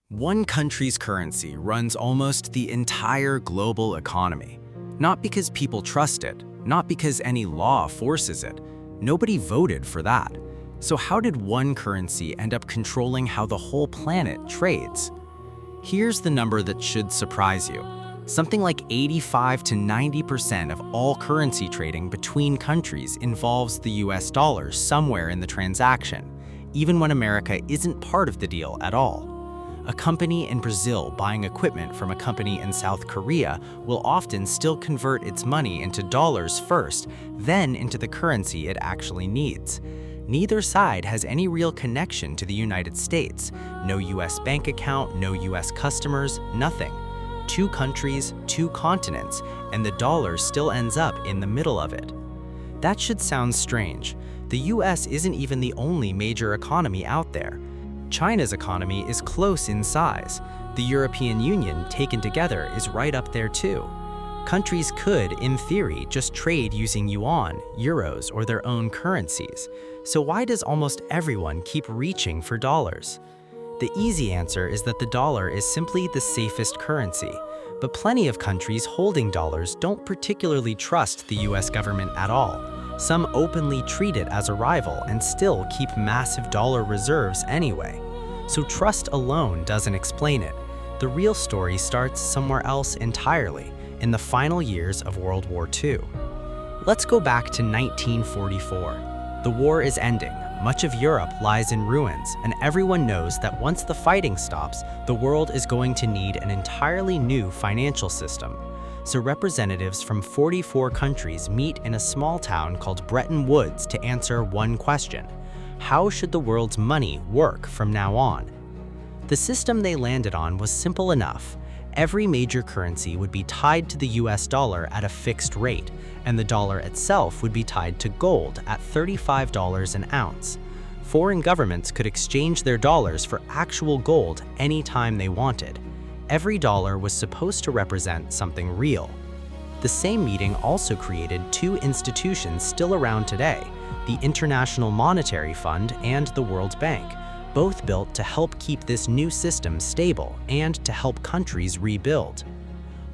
One country's currency runs almost the entire global economy. Not because people trust it, not because any law forces it. Nobody voted for that. So how did one currency end up controlling how the whole planet trades? Here's the number that should surprise you. Something like 85 to 90% of all currency trading between countries involves the US dollar somewhere in the transaction, even when America isn't part of the deal at all. A company in Brazil buying equipment from a company in South Korea will often still convert its money into dollars first, then into the currency it actually needs. Neither side has any real connection to the United States. No US bank account, no US customers, nothing. Two countries, two continents, and the dollar still ends up in the middle of it. That should sound strange. The US isn't even the only major economy out there. China's economy is close in size. The European Union, taken together, is right up there too. Countries could, in theory, just trade using yuan, euros, or their own currencies. So why does almost everyone keep reaching for dollars? The easy answer is that the dollar is simply the safest currency. But plenty of countries holding dollars don't particularly trust the US government at all. Some openly treat it as a rival and still keep massive dollar reserves anyway. So trust alone doesn't explain it. The real story starts somewhere else entirely, in the final years of World War II. Let's go back to 1944. The war is ending, much of Europe lies in ruins, and everyone knows that once the fighting stops, the world is going to need an entirely new financial system. So representatives from 44 countries meet in a small town called Bretton Woods to answer one question: how should the world's money work from now on? The system they landed on was simple enough. Every major currency would be tied to the US dollar at a fixed rate, and the dollar itself would be tied to gold at $35 an ounce. Foreign governments could exchange their dollars for actual gold anytime they wanted. Every dollar was supposed to represent something real. The same meeting also created two institutions still around today, the International Monetary Fund and the World Bank, both built to help keep this new system stable and to help countries rebuild.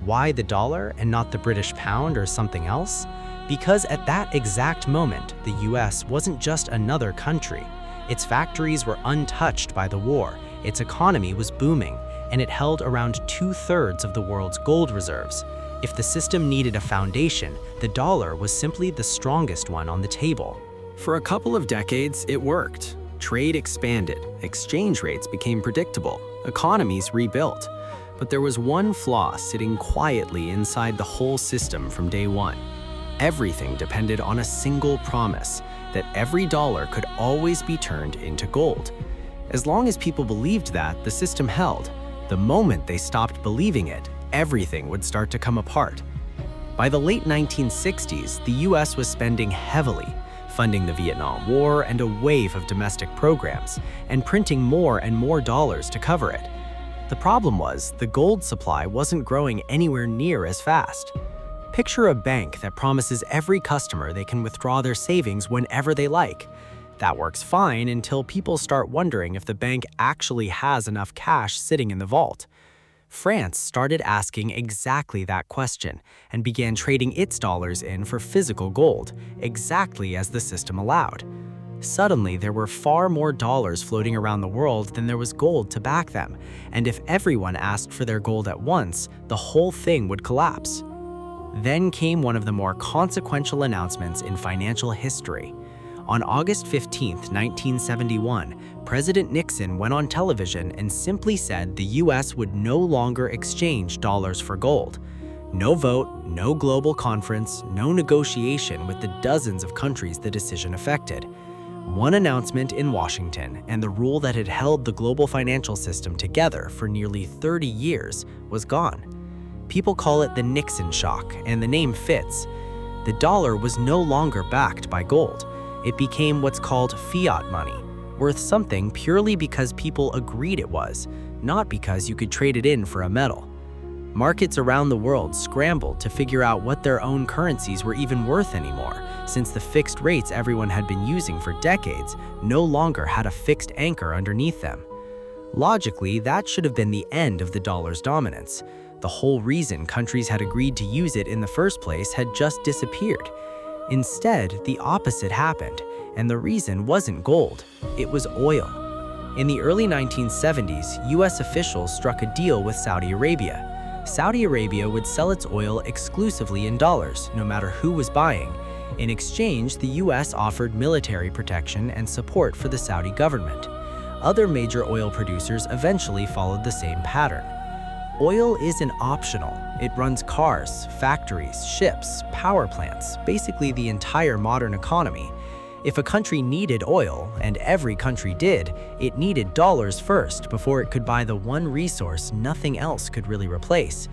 Why the dollar and not the British pound or something else? Because at that exact moment, the US wasn't just another country. Its factories were untouched by the war, its economy was booming, and it held around 2/3 of the world's gold reserves. If the system needed a foundation, the dollar was simply the strongest one on the table. For a couple of decades, it worked. Trade expanded, exchange rates became predictable, economies rebuilt. But there was one flaw sitting quietly inside the whole system from day one. Everything depended on a single promise, that every dollar could always be turned into gold. As long as people believed that, the system held. The moment they stopped believing it, everything would start to come apart. By the late 1960s, the US was spending heavily, funding the Vietnam War and a wave of domestic programs, and printing more and more dollars to cover it. The problem was, the gold supply wasn't growing anywhere near as fast. Picture a bank that promises every customer they can withdraw their savings whenever they like. That works fine until people start wondering if the bank actually has enough cash sitting in the vault. France started asking exactly that question and began trading its dollars in for physical gold, exactly as the system allowed. Suddenly, there were far more dollars floating around the world than there was gold to back them, and if everyone asked for their gold at once, the whole thing would collapse. Then came one of the more consequential announcements in financial history. On August 15, 1971, President Nixon went on television and simply said the US would no longer exchange dollars for gold. No vote, no global conference, no negotiation with the dozens of countries the decision affected. One announcement in Washington, and the rule that had held the global financial system together for nearly 30 years was gone. People call it the Nixon Shock, and the name fits. The dollar was no longer backed by gold. It became what's called fiat money, worth something purely because people agreed it was, not because you could trade it in for a medal. Markets around the world scrambled to figure out what their own currencies were even worth anymore, since the fixed rates everyone had been using for decades no longer had a fixed anchor underneath them. Logically, that should have been the end of the dollar's dominance. The whole reason countries had agreed to use it in the first place had just disappeared. Instead, the opposite happened, and the reason wasn't gold, it was oil. In the early 1970s, US officials struck a deal with Saudi Arabia. Saudi Arabia would sell its oil exclusively in dollars, no matter who was buying. In exchange, the US offered military protection and support for the Saudi government. Other major oil producers eventually followed the same pattern. Oil isn't optional. It runs cars, factories, ships, power plants, basically the entire modern economy. If a country needed oil, and every country did, it needed dollars first before it could buy the one resource nothing else could really replace.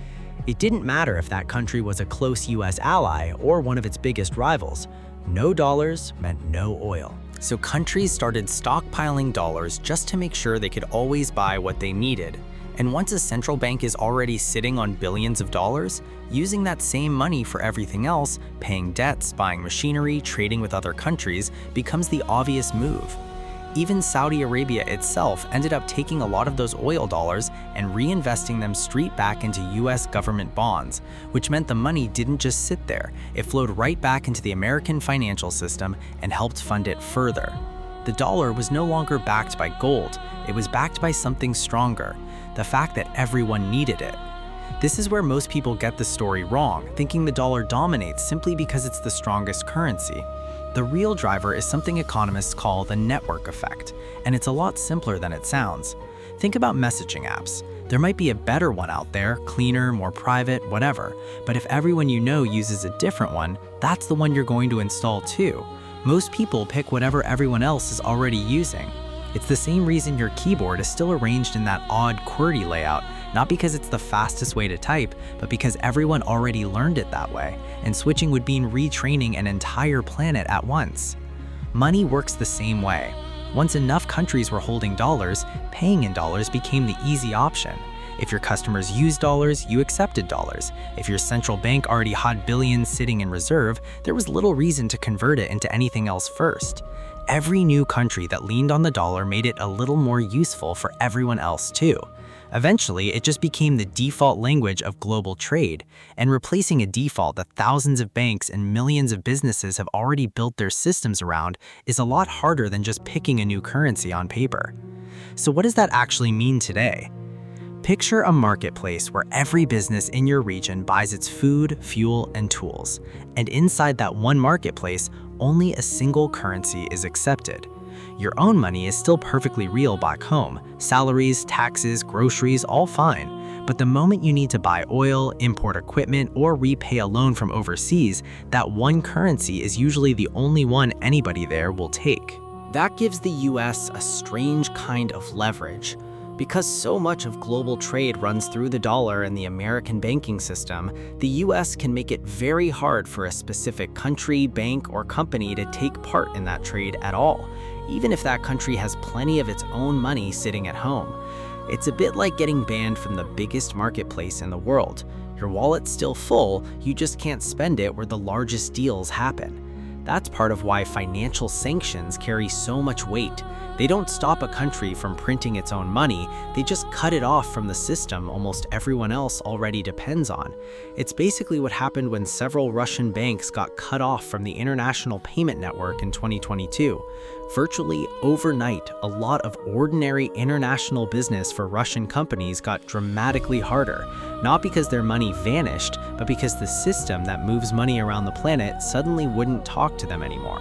It didn't matter if that country was a close US ally or one of its biggest rivals. No dollars meant no oil. So countries started stockpiling dollars just to make sure they could always buy what they needed. And once a central bank is already sitting on billions of dollars, using that same money for everything else, paying debts, buying machinery, trading with other countries, becomes the obvious move. Even Saudi Arabia itself ended up taking a lot of those oil dollars and reinvesting them straight back into US government bonds, which meant the money didn't just sit there, it flowed right back into the American financial system and helped fund it further. The dollar was no longer backed by gold, it was backed by something stronger, the fact that everyone needed it. This is where most people get the story wrong, thinking the dollar dominates simply because it's the strongest currency. The real driver is something economists call the network effect, and it's a lot simpler than it sounds. Think about messaging apps. There might be a better one out there, cleaner, more private, whatever, but if everyone you know uses a different one, that's the one you're going to install too. Most people pick whatever everyone else is already using. It's the same reason your keyboard is still arranged in that odd QWERTY layout, not because it's the fastest way to type, but because everyone already learned it that way, and switching would mean retraining an entire planet at once. Money works the same way. Once enough countries were holding dollars, paying in dollars became the easy option. If your customers used dollars, you accepted dollars. If your central bank already had billions sitting in reserve, there was little reason to convert it into anything else first. Every new country that leaned on the dollar made it a little more useful for everyone else too. Eventually, it just became the default language of global trade, and replacing a default that thousands of banks and millions of businesses have already built their systems around is a lot harder than just picking a new currency on paper. So what does that actually mean today? Picture a marketplace where every business in your region buys its food, fuel, and tools, and inside that one marketplace, only a single currency is accepted. Your own money is still perfectly real back home, salaries, taxes, groceries, all fine. But the moment you need to buy oil, import equipment, or repay a loan from overseas, that one currency is usually the only one anybody there will take. That gives the US a strange kind of leverage. Because so much of global trade runs through the dollar and the American banking system, the US can make it very hard for a specific country, bank, or company to take part in that trade at all, even if that country has plenty of its own money sitting at home. It's a bit like getting banned from the biggest marketplace in the world. Your wallet's still full, you just can't spend it where the largest deals happen. That's part of why financial sanctions carry so much weight. They don't stop a country from printing its own money, they just cut it off from the system almost everyone else already depends on. It's basically what happened when several Russian banks got cut off from the international payment network in 2022. Virtually overnight, a lot of ordinary international business for Russian companies got dramatically harder, not because their money vanished, but because the system that moves money around the planet suddenly wouldn't talk to them anymore.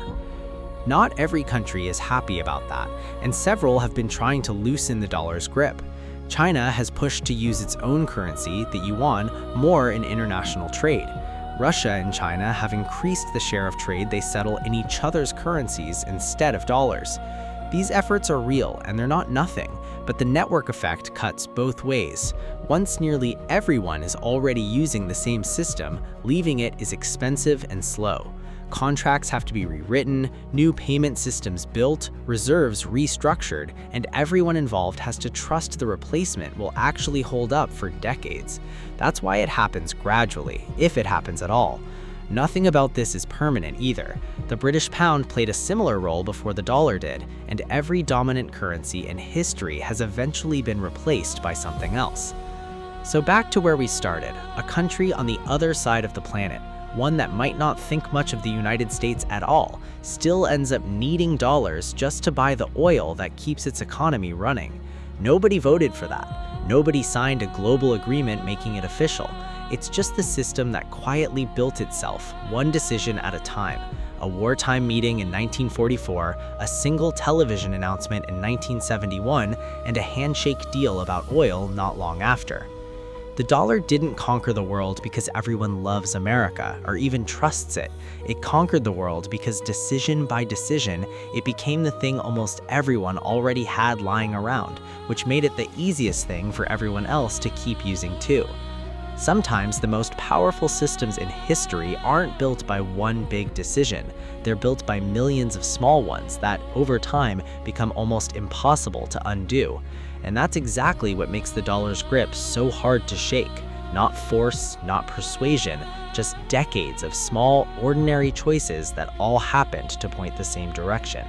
Not every country is happy about that, and several have been trying to loosen the dollar's grip. China has pushed to use its own currency, the yuan, more in international trade. Russia and China have increased the share of trade they settle in each other's currencies instead of dollars. These efforts are real and they're not nothing, but the network effect cuts both ways. Once nearly everyone is already using the same system, leaving it is expensive and slow. Contracts have to be rewritten, new payment systems built, reserves restructured, and everyone involved has to trust the replacement will actually hold up for decades. That's why it happens gradually, if it happens at all. Nothing about this is permanent either. The British pound played a similar role before the dollar did, and every dominant currency in history has eventually been replaced by something else. So back to where we started, a country on the other side of the planet, one that might not think much of the United States at all, still ends up needing dollars just to buy the oil that keeps its economy running. Nobody voted for that. Nobody signed a global agreement making it official. It's just the system that quietly built itself, one decision at a time. A wartime meeting in 1944, a single television announcement in 1971, and a handshake deal about oil not long after. The dollar didn't conquer the world because everyone loves America or even trusts it. It conquered the world because decision by decision, it became the thing almost everyone already had lying around, which made it the easiest thing for everyone else to keep using too. Sometimes the most powerful systems in history aren't built by one big decision. They're built by millions of small ones that, over time, become almost impossible to undo. And that's exactly what makes the dollar's grip so hard to shake. Not force, not persuasion, just decades of small, ordinary choices that all happened to point the same direction.